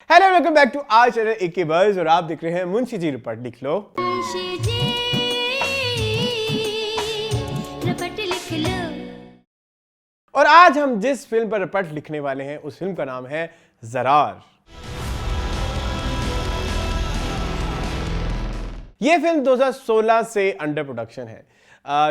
Hello welcome back to our channel AK buzz और आप देख रहे हैं मुंशी जी रपट लिख लो। और आज हम जिस फिल्म पर रपट लिखने वाले हैं उस फिल्म का नाम है ज़रार। यह फिल्म 2016 से अंडर प्रोडक्शन है।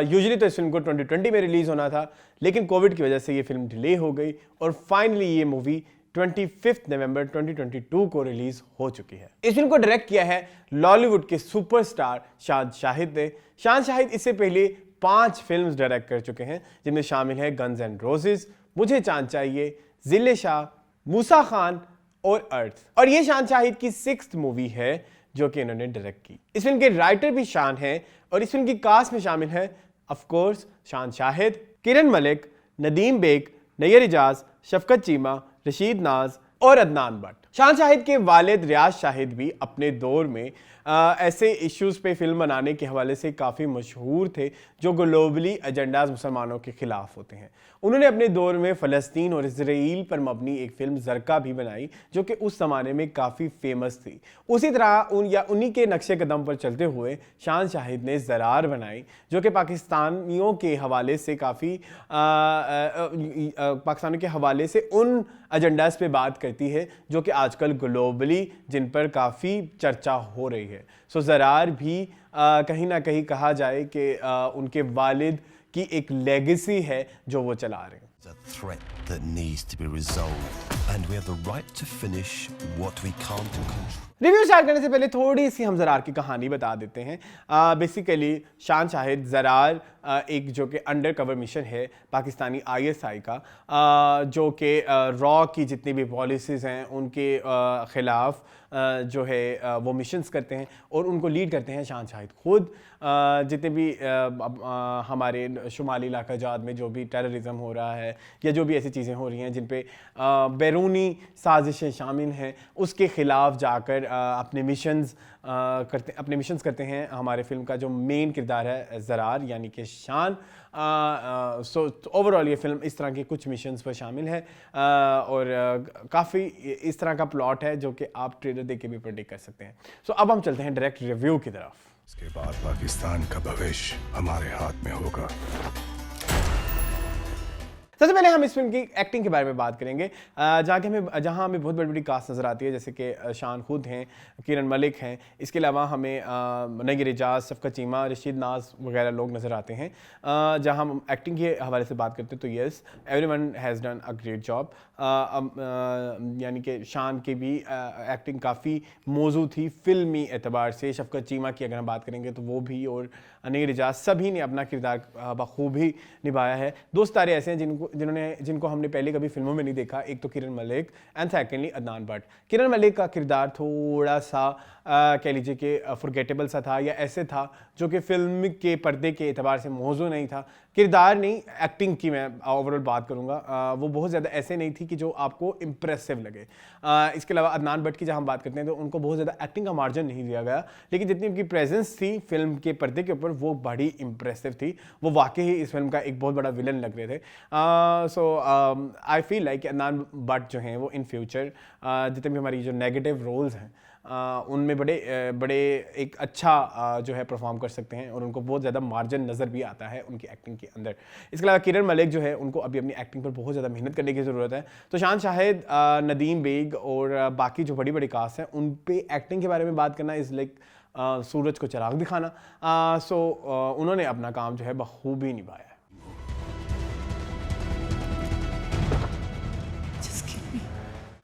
यूजुअली तो इस फिल्म को 2020 में रिलीज होना था, लेकिन कोविड की वजह से ये फिल्म डिले हो गई और फाइनली ये मूवी 25 नवंबर 2022 को रिलीज हो चुकी है। इस फिल्म को डायरेक्ट किया है लॉलीवुड के सुपरस्टार शान शाहिद ने। शान शाहिद इससे पहले 5 फिल्म्स डायरेक्ट कर चुके हैं, जिनमें शामिल है गन्स एंड रोजेस, मुझे चांद चाहिए, जिले शाह, मूसा खान और अर्थ। और ये शान शाहिद की 6th मूवी है जो कि इन्होंने डायरेक्ट की। इस फिल्म के राइटर भी शान है और इस फिल्म की कास्ट में शामिल है ऑफ कोर्स शान शाहिद, किरण मलिक, नदीम बेग, नैयर इजाज, शफकत चीमा, रशीद नाज और अदनान भट्ट। शान शाहिद के वालिद रियाज शाहिद भी अपने दौर में ऐसे इश्यूज पे फिल्म बनाने के हवाले से काफ़ी मशहूर थे जो ग्लोबली एजेंडाज मुसलमानों के खिलाफ होते हैं। उन्होंने अपने दौर में फ़लस्तीन और इसराइल पर मबनी एक फ़िल्म ज़रका भी बनाई जो कि उस ज़माने में काफ़ी फेमस थी। उसी तरह उन्हीं के नक्शे कदम पर चलते हुए शान शाहिद ने ज़रार बनाई जो कि पाकिस्तानियों के हवाले से पाकिस्तानियों के हवाले से उन एजेंडाज पे बात करती है जो कि आजकल ग्लोबली जिन पर काफ़ी चर्चा हो रही है। सो ज़रार भी कहीं ना कहीं कहा जाए कि उनके वालिद की एक लेगेसी है जो वो चला रहे हैं। A threat that needs to be resolved, and we have the right to finish what we can't control. Review start करने से पहले थोड़ी सी हम ज़रार की कहानी बता देते हैं। बेसिकली शान शाहिद ज़रार एक जो कि अंडर कवर मिशन है पाकिस्तानी ISI का, जो कि रॉ की जितनी भी पॉलिसीज़ हैं उनके ख़िलाफ़ जो है वो मिशंस करते हैं और उनको लीड करते हैं शान शाहिद खुद। जितने भी हमारे शुमाली इलाका जात में जो भी टेररिज्म हो रहा है या जो भी ऐसी चीज़ें हो रही हैं जिन पे बैरूनी साजिशें शामिल हैं, उसके ख़िलाफ़ जाकर अपने मिशंस करते हैं। हमारे फिल्म का जो मेन किरदार है ज़रार यानी कि शान। सो ओवरऑल ये फिल्म इस तरह के कुछ मिशंस पर शामिल है और काफ़ी इस तरह का प्लॉट है जो कि आप ट्रेलर देख के भी प्रेडिक्ट कर सकते हैं। सो अब हम चलते हैं डायरेक्ट रिव्यू की तरफ। इसके बाद पाकिस्तान का भविष्य हमारे हाथ में होगा। सबसे पहले हम इस फिल्म की एक्टिंग के बारे में बात करेंगे, जहाँ हमें बहुत बड़ी बड़ी कास्ट नज़र आती है, जैसे कि शान खुद हैं, किरण मलिक हैं, इसके अलावा हमें नैयर इजाज, शफकत चीमा, रशीद नाज वगैरह लोग नज़र आते हैं। जहाँ हम एक्टिंग के हवाले से बात करते हैं तो yes, everyone has done a great job. यानी कि शान की भी एक्टिंग काफ़ी मौजू थी फिल्मी एतबार से। शफकत चीमा की अगर हम बात करेंगे तो वो भी, और नैयर इजाज, सभी ने अपना किरदार बखूबी निभाया है। दो सितारे ऐसे हैं जिनको हमने पहले कभी फिल्मों में नहीं देखा। एक तो किरण मलिक एंड सेकेंडली अदनान भट्ट। किरण मलिक का किरदार थोड़ा सा कह लीजिए कि फॉरगेटेबल सा था या ऐसे था जो कि फिल्म के पर्दे के एतबार से मौजू नहीं था। किरदार नहीं, एक्टिंग की मैं ओवरऑल बात करूँगा, वो बहुत ज़्यादा ऐसे नहीं थी कि जो आपको इम्प्रेसिव लगे। इसके अलावा अदनान भट्ट की जब हम बात करते हैं तो उनको बहुत ज़्यादा एक्टिंग का मार्जिन नहीं दिया गया, लेकिन जितनी उनकी प्रेजेंस थी फिल्म के पर्दे के ऊपर वो बड़ी इम्प्रेसिव थी। वो वाकई ही इस फिल्म का एक बहुत बड़ा विलन लग रहे थे। So I feel like Adnan Bhatt जो हैं वो इन फ्यूचर जितने भी हमारी जो नेगेटिव रोल्स हैं उनमें बड़े एक अच्छा जो है परफॉर्म कर सकते हैं और उनको बहुत ज़्यादा मार्जिन नज़र भी आता है उनकी एक्टिंग के अंदर। इसके अलावा किरण मलिक जो है उनको अभी अपनी एक्टिंग पर बहुत ज़्यादा मेहनत करने की ज़रूरत है। तो शान शाहिद, नदीम बेग और बाकी जो बड़ी बड़ी कास्ट हैं उन पे एक्टिंग के बारे में बात करना इज़ लाइक सूरज को चिराग दिखाना। सो उन्होंने अपना काम जो है बखूबी निभाया।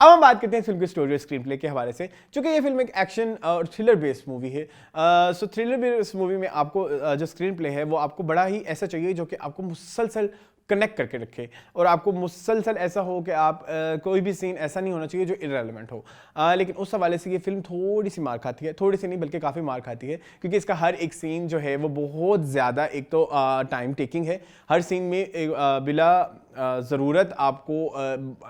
अब हम बात करते हैं फिल्म की स्टोरी और स्क्रीन प्ले के हवाले से। चूंकि ये फिल्म एक एक्शन और थ्रिलर बेस्ड मूवी है, सो थ्रिलर बेस्ड मूवी में आपको जो स्क्रीन प्ले है वो आपको बड़ा ही ऐसा चाहिए जो कि आपको मुसलसल कनेक्ट करके रखे और आपको मुसलसल ऐसा हो कि आप कोई भी सीन ऐसा नहीं होना चाहिए जो इररेलेवेंट हो। लेकिन उस हवाले से ये फिल्म थोड़ी सी मार खाती है, थोड़ी सी नहीं बल्कि काफ़ी मार खाती है, क्योंकि इसका हर एक सीन जो है वो बहुत ज़्यादा एक तो टाइम टेकिंग है। हर सीन में बिला ज़रूरत आपको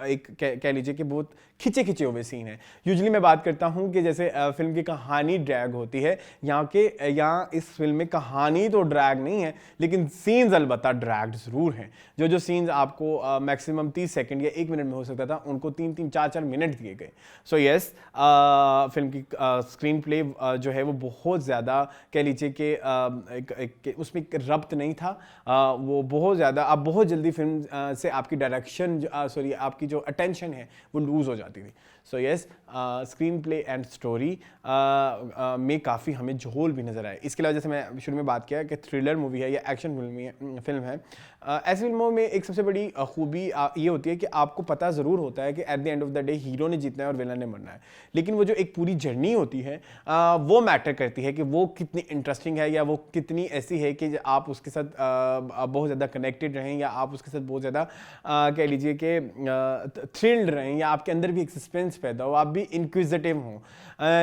एक कह लीजिए कि बहुत खिंचे हुए सीन है। यूजुअली मैं बात करता हूँ कि जैसे फिल्म की कहानी ड्रैग होती है, यहाँ इस फिल्म में कहानी तो ड्रैग नहीं है, लेकिन सीन्स अलबत्ता ड्रैग्ड ज़रूर हैं। जो सीन्स आपको मैक्सिमम 30 सेकंड या 1 मिनट में हो सकता था, उनको 3-3, 4-4 मिनट दिए गए। सो यस, फिल्म की स्क्रीन प्ले जो है वो बहुत ज़्यादा कह लीजिए कि उसमें एक रब्त नहीं था। वो बहुत ज़्यादा, आप बहुत जल्दी फिल्म से आपकी डायरेक्शन आपकी जो अटेंशन है वो लूज़ हो जाती थी। So yes, screen play and story में काफ़ी हमें झोल भी नज़र आए। इसके अलावा जैसे मैं शुरू में बात किया कि थ्रिलर मूवी है या एक्शन फिल्म है, ऐसी फिल्मों में एक सबसे बड़ी खूबी ये होती है कि आपको पता ज़रूर होता है कि at the end of the day hero ने जीतना है और विलन ने मरना है, लेकिन वो जो एक पूरी जर्नी होती है वो मैटर करती है कि वो कितनी इंटरेस्टिंग है या वो कितनी ऐसी है कि आप उसके साथ बहुत ज़्यादा कनेक्टेड रहें या आप उसके साथ बहुत ज़्यादा कह लीजिए कि थ्रिल्ड रहें या आपके अंदर भी एक सस्पेंस पैदा हो, आप भी इंक्विजिटिव हों।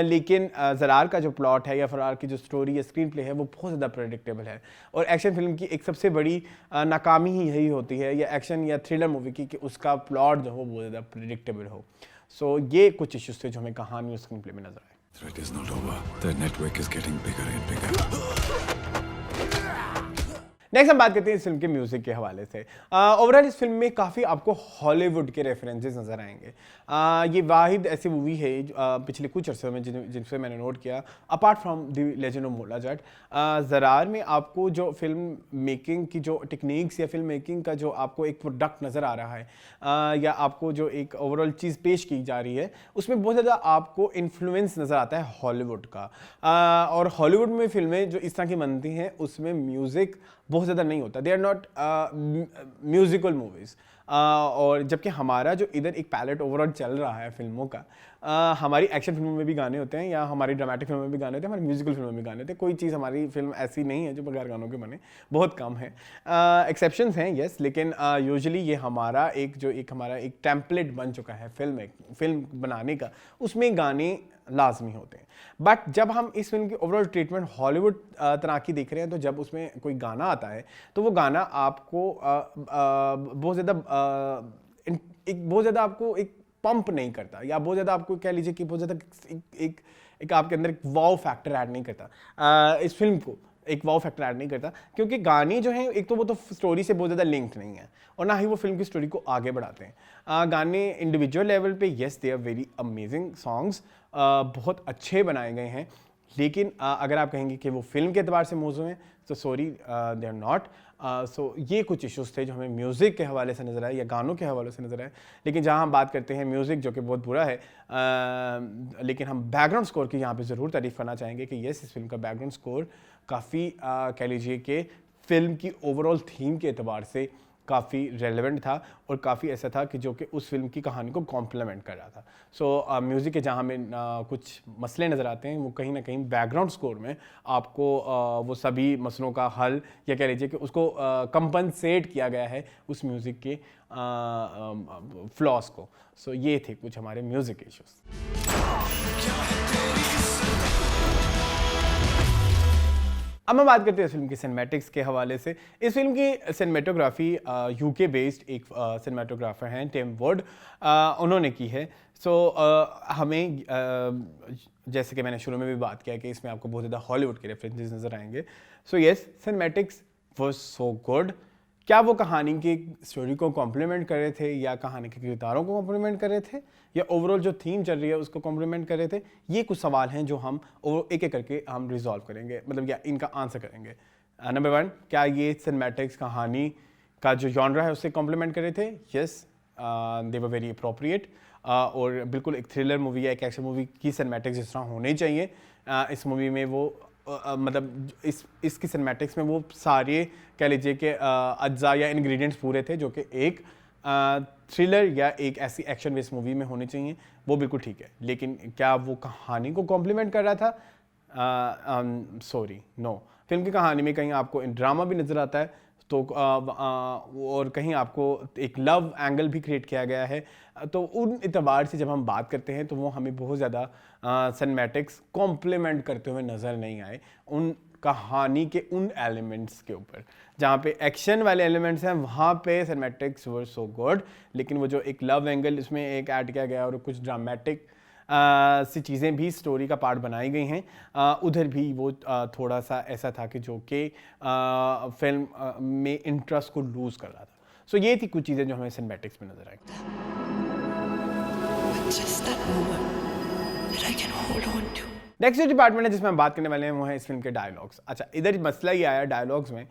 लेकिन ज़रार का जो प्लॉट है या ज़रार की जो स्टोरी या स्क्रीन प्ले है वो बहुत ज़्यादा प्रेडिक्टेबल है। और एक्शन फिल्म की एक सबसे बड़ी नाकामी ही यही होती है या एक्शन या थ्रिलर मूवी की, कि उसका प्लॉट जो हो बहुत ज़्यादा प्रेडिक्टेबल हो। सो ये कुछ इश्यूज थे जो हमें कहानी और स्क्रीन प्ले में नजर आए। Threat is not over. The network is getting bigger and bigger. Next हम बात करते हैं इस फिल्म के म्यूजिक के हवाले से। ओवरऑल इस फिल्म में काफ़ी आपको हॉलीवुड के रेफरेंसेस नज़र आएंगे। ये वाहिद ऐसी मूवी है पिछले कुछ अर्से में जिनसे मैंने नोट किया, apart from the legend of मोला जट, ज़रार में आपको जो फिल्म मेकिंग की जो टेक्निक्स या फिल्म मेकिंग का जो आपको एक प्रोडक्ट नज़र आ रहा है या आपको जो एक ओवरऑल चीज़ पेश की जा रही है, उसमें बहुत ज़्यादा आपको इन्फ्लुएंस नज़र आता है हॉलीवुड का। और हॉलीवुड में फिल्में जो इस तरह की बनती हैं उसमें म्यूज़िक बहुत ज़्यादा नहीं होता, they are not musical movies. और जबकि हमारा जो इधर एक पैलेट ओवरऑल चल रहा है फिल्मों का, हमारी एक्शन फिल्मों में भी गाने होते हैं या हमारी ड्रामेटिक फिल्मों में भी गाने होते हैं, हमारी म्यूजिकल फिल्मों में भी गाने होते हैं। कोई चीज़ हमारी फिल्म ऐसी नहीं है जो बगैर गानों के बने, बहुत कम है। एक्सेप्शंस हैं यस, लेकिन यूजुअली ये हमारा एक टेम्पलेट बन चुका है फिल्म बनाने का, उसमें गाने लाजमी होते हैं। बट जब हम इस फिल्म की ओवरऑल ट्रीटमेंट हॉलीवुड तरह की देख रहे हैं, तो जब उसमें कोई गाना आता है तो वो गाना आपको बहुत ज़्यादा आपको एक पंप नहीं करता, या बहुत ज़्यादा आपको कह लीजिए कि बहुत ज़्यादा एक आपके अंदर एक वाव फैक्टर ऐड नहीं करता। इस फिल्म को एक वाव फैक्टर ऐड नहीं करता, क्योंकि गाने जो हैं एक तो वो तो स्टोरी से बहुत ज़्यादा लिंक्ड नहीं है और ना ही वो फिल्म की स्टोरी को आगे बढ़ाते हैं। गाने इंडिविजुअल लेवल पे yes they are very amazing songs, बहुत अच्छे बनाए गए हैं, लेकिन अगर आप कहेंगे कि वो फिल्म के एतबार से मौजूद हैं तो सॉरी दे आर नॉट। सो ये कुछ इश्यूज़ थे जो हमें म्यूज़िक के हवाले से नज़र आए या गानों के हवाले से नज़र आए। लेकिन जहाँ हम बात करते हैं म्यूज़िक जो कि बहुत बुरा है, लेकिन हम बैकग्राउंड स्कोर की यहाँ पे ज़रूर तारीफ़ करना चाहेंगे कि यस, इस फिल्म का बैकग्राउंड स्कोर काफ़ी कह लीजिए कि फिल्म की ओवरऑल थीम के एतबार से काफ़ी रेलेवेंट था और काफ़ी ऐसा था कि जो कि उस फिल्म की कहानी को कॉम्प्लीमेंट कर रहा था। सो म्यूज़िक के जहाँ हमें कुछ मसले नज़र आते हैं, वो कहीं ना कहीं बैकग्राउंड स्कोर में आपको वो सभी मसलों का हल या कह लीजिए कि उसको कंपनसेट किया गया है उस म्यूज़िक के फ्लॉस को। सो ये थे कुछ हमारे म्यूज़िक इश्यूज़। अब हम बात करते हैं इस फिल्म की सिनेमैटिक्स के हवाले से। इस फिल्म की सिनेमेटोग्राफी यूके बेस्ड एक सिनेमाटोग्राफर हैं टिम वुड, उन्होंने की है। सो हमें जैसे कि मैंने शुरू में भी बात किया कि इसमें आपको बहुत ज़्यादा हॉलीवुड के रेफरेंसेस नज़र आएंगे। So yes, cinematics was so good. क्या वो कहानी की स्टोरी को कॉम्प्लीमेंट कर रहे थे या कहानी के किरदारों को कॉम्प्लीमेंट कर रहे थे या ओवरऑल जो थीम चल रही है उसको कॉम्प्लीमेंट कर रहे थे? ये कुछ सवाल हैं जो हम एक एक करके हम रिजॉल्व करेंगे, मतलब या इनका आंसर करेंगे। नंबर 1, क्या ये सिनेमैटिक्स कहानी का जो जॉनरा है उससे कॉम्प्लीमेंट कर रहे थे? Yes, they were very appropriate. और बिल्कुल एक थ्रिलर मूवी या एक एक्शन मूवी की सिनेमैटिक्स जिस तरह होने चाहिए, इस मूवी में वो मतलब इसकी सिनेमैटिक्स में वो सारे कह लीजिए कि अज्जा या इंग्रेडिएंट्स पूरे थे जो कि एक थ्रिलर या एक ऐसी एक्शन बेस्ड मूवी में होने चाहिए, वो बिल्कुल ठीक है। लेकिन क्या वो कहानी को कॉम्प्लीमेंट कर रहा था? Sorry, no. फिल्म की कहानी में कहीं आपको ड्रामा भी नज़र आता है तो और कहीं आपको एक लव एंगल भी क्रिएट किया गया है, तो उन एतबार से जब हम बात करते हैं तो वो हमें बहुत ज़्यादा सिनेमैटिक्स कॉम्प्लीमेंट करते हुए नज़र नहीं आए। उन कहानी के उन एलिमेंट्स के ऊपर। जहाँ पे एक्शन वाले एलिमेंट्स हैं वहाँ पे सिनेमैटिक्स वर सो गुड, लेकिन वो जो एक लव एंगल इसमें एक ऐड किया गया और कुछ ड्रामेटिक सी चीज़ें भी स्टोरी का पार्ट बनाई गई हैं, उधर भी वो थोड़ा सा ऐसा था कि जो कि फिल्म में इंटरेस्ट को लूज़ कर रहा था। सो ये थी कुछ चीज़ें जो हमें सिनेमैटिक्स में नज़र आई। Just that moment that I can hold on to. Next जो डिपार्टमेंट है जिसमें हम बात करने वाले हैं वो है इस फिल्म के डायलॉग्स। अच्छा, इधर मसला ये आया डायलॉग्स में,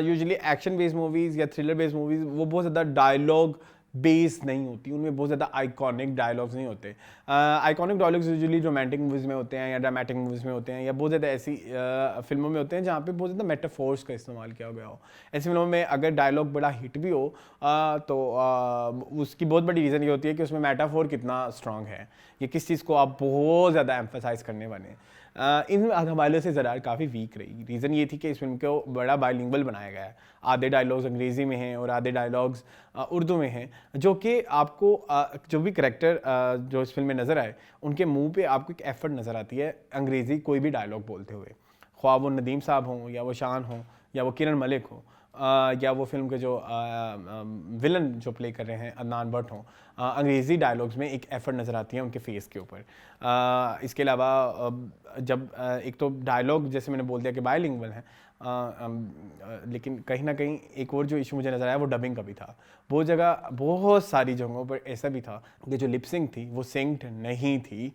यूजुअली एक्शन बेस्ड मूवीज़ या थ्रिलर बेस्ड मूवीज़ वो बहुत ज़्यादा डायलॉग बेस्ड नहीं होती, उनमें बहुत ज़्यादा आइकॉनिक डायलॉग्स नहीं होते। Iconic dialogues usually romantic movies में होते हैं या ड्रामेटिक मूवीज़ में होते हैं या बहुत ज़्यादा ऐसी फिल्मों में होते हैं जहाँ पे बहुत ज़्यादा मेटाफोर्स का इस्तेमाल किया गया हो। ऐसी फिल्मों में अगर डायलॉग बड़ा हिट भी हो तो उसकी बहुत बड़ी रीज़न ये होती है कि उसमें मेटाफोर कितना स्ट्रॉन्ग है, ये किस चीज़ को आप बहुत ज़्यादा एम्फसाइज करने वाले हैं। इन हवाले से ज़रा काफ़ी वीक रही। रीज़न ये थी कि इस फिल्म को बड़ा बाइलिंगुअल बनाया गया है, आधे डायलॉग्स अंग्रेज़ी में हैं और आधे डायलॉग्स उर्दू में हैं, जो कि आपको जो भी करैक्टर जो इस फिल्म में नज़र आए उनके मुंह पे आपको एक एफर्ट नज़र आती है अंग्रेज़ी कोई भी डायलॉग बोलते हुए, ख्वाह वो नदीम साहब हों या वो शान हों या वो किरण मलिक हो या वो फिल्म के जो विलन जो प्ले कर रहे हैं अदनान भट्ट हों, अंग्रेज़ी डायलॉग्स में एक एफर्ट नज़र आती है उनके फेस के ऊपर। इसके अलावा जब एक तो डायलॉग जैसे मैंने बोल दिया कि बायलिंगुअल है, लेकिन कहीं ना कहीं एक और जो इशू मुझे नज़र आया वो डबिंग का भी था। बहुत जगह बहुत सारी जगहों पर ऐसा भी था कि जो लिपसिंग थी वो सिंक्ड नहीं थी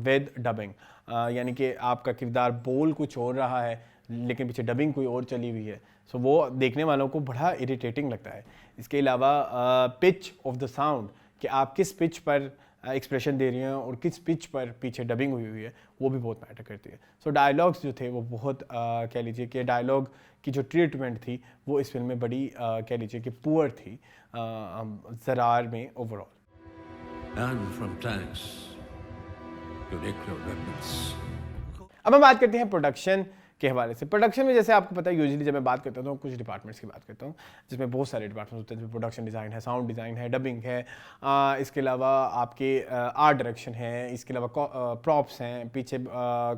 विद डबिंग, यानी कि आपका किरदार बोल कुछ और रहा है लेकिन पीछे डबिंग कोई और चली हुई है। सो वो देखने वालों को बड़ा इरिटेटिंग लगता है। इसके अलावा पिच ऑफ द साउंड, कि आप किस पिच पर एक्सप्रेशन दे रही हैं और किस पिच पर पीछे डबिंग हुई है, वो भी बहुत मैटर करती है। सो डायलॉग्स जो थे वो बहुत कह लीजिए कि डायलॉग की जो ट्रीटमेंट थी वो इस फिल्म में बड़ी कह लीजिए कि पुअर थी ज़रार में overall. And from tanks to nuclear weapons. अब हम बात करते हैं प्रोडक्शन के हवाले से। प्रोडक्शन में जैसे आपको पता है यूजुअली जब मैं बात करता हूँ तो कुछ डिपार्टमेंट्स की बात करता हूँ जिसमें बहुत सारे डिपार्टमेंट्स होते हैं, जिसमें प्रोडक्शन डिज़ाइन है, साउंड डिज़ाइन है, डबिंग है, इसके अलावा आपके आर्ट डायरेक्शन है, इसके अलावा प्रॉप्स हैं, पीछे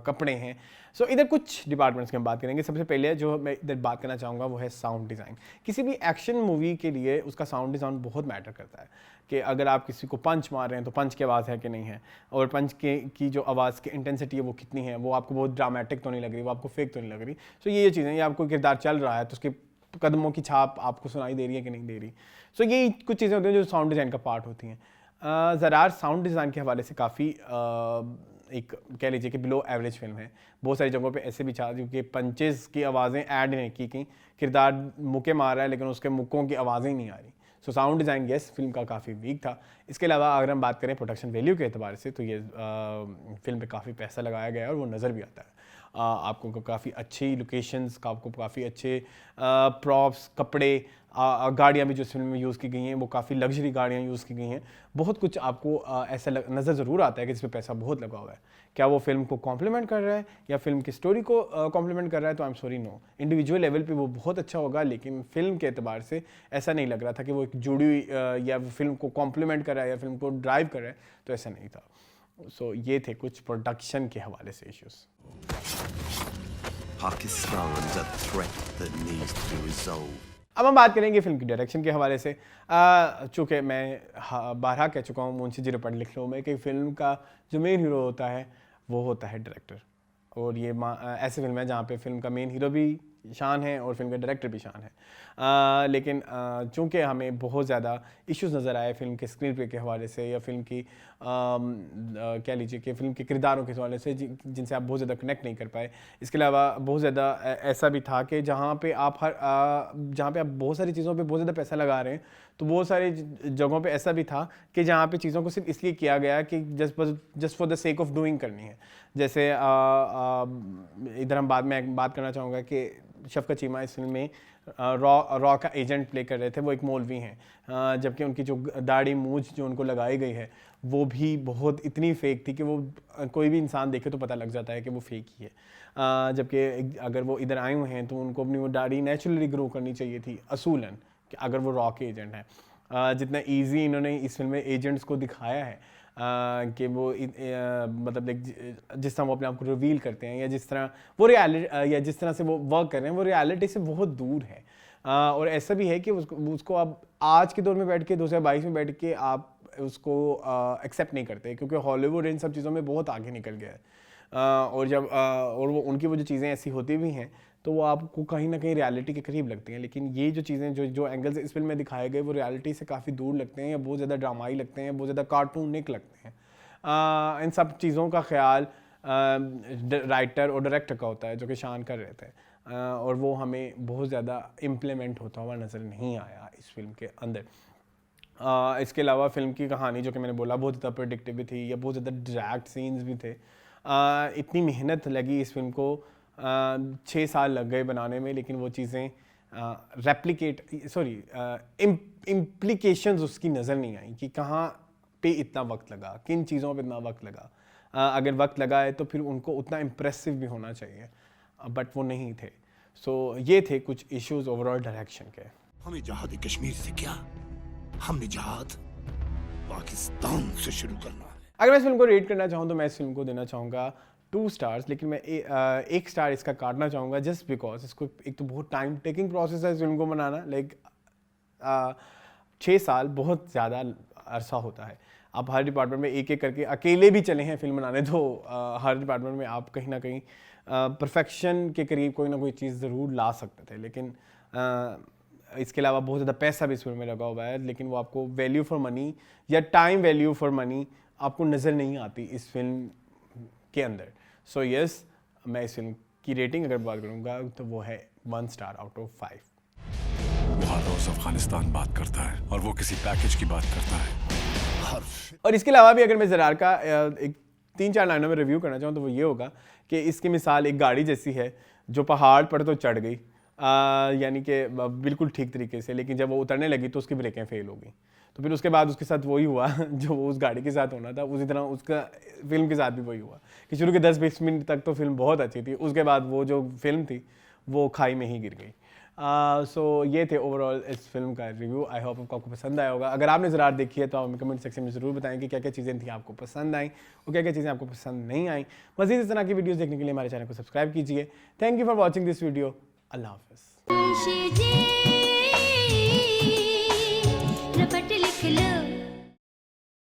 कपड़े हैं। सो इधर कुछ डिपार्टमेंट्स की हम बात करेंगे। सबसे पहले जो मैं इधर बात करना चाहूँगा वो है साउंड डिज़ाइन। किसी भी एक्शन मूवी के लिए उसका साउंड डिज़ाइन बहुत मैटर करता है कि अगर आप किसी को पंच मार रहे हैं तो पंच की आवाज़ है कि नहीं है, और पंच की जो आवाज़ की इंटेंसिटी है वो कितनी है, वो आपको बहुत ड्रामेटिक तो नहीं लग रही, वो आपको फेक तो नहीं लग रही। सो ये चीज़ें, ये आपको किरदार चल रहा है तो उसके कदमों की छाप आपको सुनाई दे रही है कि नहीं दे रही। सो ये कुछ चीज़ें होती हैं जो साउंड डिज़ाइन का पार्ट होती हैं। ज़रार साउंड डिज़ाइन के हवाले से काफ़ी एक कह लीजिए कि बिलो एवरेज फिल्म है। बहुत सारी जगहों पे ऐसे भी था क्योंकि पंचेस की आवाज़ें ऐड नहीं की गई, किरदार मुक्के मार रहा है लेकिन उसके मुक्कों की आवाज़ें ही नहीं आ रही। So sound design yes film का काफ़ी वीक था। इसके अलावा अगर हम बात करें प्रोडक्शन वैल्यू के अतबार से तो ये फिल्म पे काफ़ी पैसा लगाया गया है और वो नज़र भी आता है। आपको काफ़ी अच्छी लोकेशंस, आपको काफ़ी अच्छे प्रॉप्स, कपड़े, गाड़ियाँ भी जो इस फिल्म में यूज़ की गई हैं वो काफ़ी लग्जरी गाड़ियाँ यूज़ की गई हैं। बहुत कुछ आपको ऐसा नज़र ज़रूर आता है कि इस पर पैसा बहुत लगा हुआ है। क्या वो फिल्म को कॉम्प्लीमेंट कर रहा है या फिल्म की स्टोरी को कॉम्प्लीमेंट कर रहा है? तो I am sorry, no. Individual level पे वो बहुत अच्छा होगा लेकिन फिल्म के एतबार से ऐसा नहीं लग रहा था कि वो एक जुड़ी हुई या फिल्म को कॉम्प्लीमेंट कर रहा है या फिल्म को ड्राइव कर रहा है, तो ऐसा नहीं था। सो ये थे कुछ प्रोडक्शन के हवाले से issues. Pakistan is a threat that needs to be resolved. अब हम बात करेंगे फिल्म की डायरेक्शन के हवाले से। चूँकि मैं बारहा कह चुका हूँ मुंशी जी रिपोर्ट लिख लो में कि फिल्म का जो मेन हीरो होता है वो होता है डायरेक्टर, और ये ऐसी फिल्म है जहाँ पे फिल्म का मेन हीरो भी शान है और फिल्म का डायरेक्टर भी शान है। लेकिन चूँकि हमें बहुत ज़्यादा इश्यूज़ नज़र आए फिल्म के स्क्रीन प्ले के हवाले से या फिल्म की कह लीजिए कि फिल्म के किरदारों के हवाले से जिनसे आप बहुत ज़्यादा कनेक्ट नहीं कर पाए। इसके अलावा बहुत ज़्यादा ऐसा भी था कि जहाँ पे आप बहुत सारी चीज़ों पे बहुत ज़्यादा पैसा लगा रहे हैं, तो बहुत सारी जगहों पे ऐसा भी था कि जहाँ पे चीज़ों को सिर्फ इसलिए किया गया कि just for the sake of doing करनी है। जैसे इधर हम बाद में बात करना चाहूँगा कि शफकत चीमा इस फिल्म में रॉ का एजेंट प्ले कर रहे थे, वो एक मौलवी हैं, जबकि उनकी जो दाढ़ी मूंछ जो उनको लगाई गई है वो भी बहुत इतनी फेक थी कि वो कोई भी इंसान देखे तो पता लग जाता है कि वो फेक ही है। जबकि अगर वो इधर आए हुए हैं तो उनको अपनी वो दाढ़ी नेचुरली ग्रो करनी चाहिए थी असूलन, कि अगर वो रॉ के एजेंट हैं। जितना ईजी इन्होंने इस फिल्म में एजेंट्स को दिखाया है कि वो मतलब जिस तरह वो अपने आप को रिवील करते हैं या जिस तरह वो या जिस तरह से वो वर्क कर रहे हैं वो रियलिटी से बहुत दूर है। और ऐसा भी है कि उसको आप आज के दौर में बैठ के 2022 में बैठ के आप उसको एक्सेप्ट नहीं करते, क्योंकि हॉलीवुड इन सब चीज़ों में बहुत आगे निकल गया है। और वो उनकी वो जो चीज़ें ऐसी होती भी हैं तो वो आपको कहीं ना कहीं रियलिटी के करीब लगती हैं, लेकिन ये जो चीज़ें जो एंगल्स इस फिल्म में दिखाए गए वो रियलिटी से काफ़ी दूर लगते हैं या बहुत ज़्यादा ड्रामाई लगते हैं, बहुत ज़्यादा कार्टूनिक लगते हैं। इन सब चीज़ों का ख्याल राइटर और डायरेक्टर का होता है जो कि शान कर रहे थे, और वो हमें बहुत ज़्यादा इम्प्लीमेंट होता हुआ नज़र नहीं आया इस फिल्म के अंदर। इसके अलावा फिल्म की कहानी जो कि मैंने बोला बहुत ज़्यादा प्रेडिक्टिव भी थी या बहुत ज़्यादा ड्रैग्ड सीन्स भी थे। इतनी मेहनत लगी इस फिल्म को, 6 साल लग गए बनाने में, लेकिन वो चीज़ें इम्प्लीकेशंस उसकी नज़र नहीं आई कि कहाँ पे इतना वक्त लगा, किन चीज़ों पे इतना वक्त लगा। अगर वक्त लगा है तो फिर उनको उतना इम्प्रेसिव भी होना चाहिए, बट वो नहीं थे। सो ये थे कुछ इश्यूज ओवरऑल डायरेक्शन के। हमें जहाद कश्मीर से क्या, हमने जहाद पाकिस्तान से शुरू करना है। अगर मैं इस फिल्म को रेट करना चाहूँ तो मैं इस फिल्म को देना चाहूँगा 2 स्टार्स, लेकिन मैं 1 स्टार इसका काटना चाहूँगा जस्ट बिकॉज इसको एक तो बहुत टाइम टेकिंग प्रोसेस है इस फिल्म को बनाना। लाइक 6 साल बहुत ज़्यादा अरसा होता है। आप हर डिपार्टमेंट में एक एक करके अकेले भी चले हैं फिल्म बनाने, तो हर डिपार्टमेंट में आप कहीं ना कहीं परफेक्शन के करीब कोई ना कोई चीज़ ज़रूर ला सकते थे, लेकिन इसके अलावा बहुत ज़्यादा पैसा भी इस फिल्म में लगा हुआ है, लेकिन वो आपको वैल्यू फॉर मनी या टाइम वैल्यू फॉर मनी आपको नज़र नहीं आती इस फिल्म के अंदर। सो यस, मैं इस फिल्म की रेटिंग अगर बात करूँगा तो वो है 1 स्टार आउट ऑफ 5। वो हर रोज अफगानिस्तान बात करता है और वो किसी पैकेज की बात करता है। और इसके अलावा भी अगर मैं ज़रार का एक 3-4 लाइनों में रिव्यू करना चाहूँ तो वो ये होगा कि इसकी मिसाल एक गाड़ी जैसी है जो पहाड़ पर तो चढ़ गई, यानी कि बिल्कुल ठीक तरीके से, लेकिन जब वो उतरने लगी तो उसकी ब्रेकें फेल हो गई। तो फिर उसके बाद उसके साथ वही हुआ जो उस गाड़ी के साथ होना था, उसी तरह उसका फिल्म के साथ भी वही हुआ कि शुरू के 10-20 मिनट तक तो फिल्म बहुत अच्छी थी, उसके बाद वो जो फिल्म थी वो खाई में ही गिर गई। सो ये थे ओवरऑल इस फिल्म का रिव्यू। आई होप आपको पसंद आया होगा। अगर आपने ज़रा देखी है तो आप कमेंट सेक्शन में ज़रूर बताएं कि क्या क्या चीज़ें थी आपको पसंद आई और क्या क्या चीज़ें आपको पसंद नहीं आई। मज़ीद इस तरह की वीडियोज़ देखने के लिए हमारे चैनल को सब्सक्राइब कीजिए। Thank you for watching this video. अल्लाह हाफ़िज़।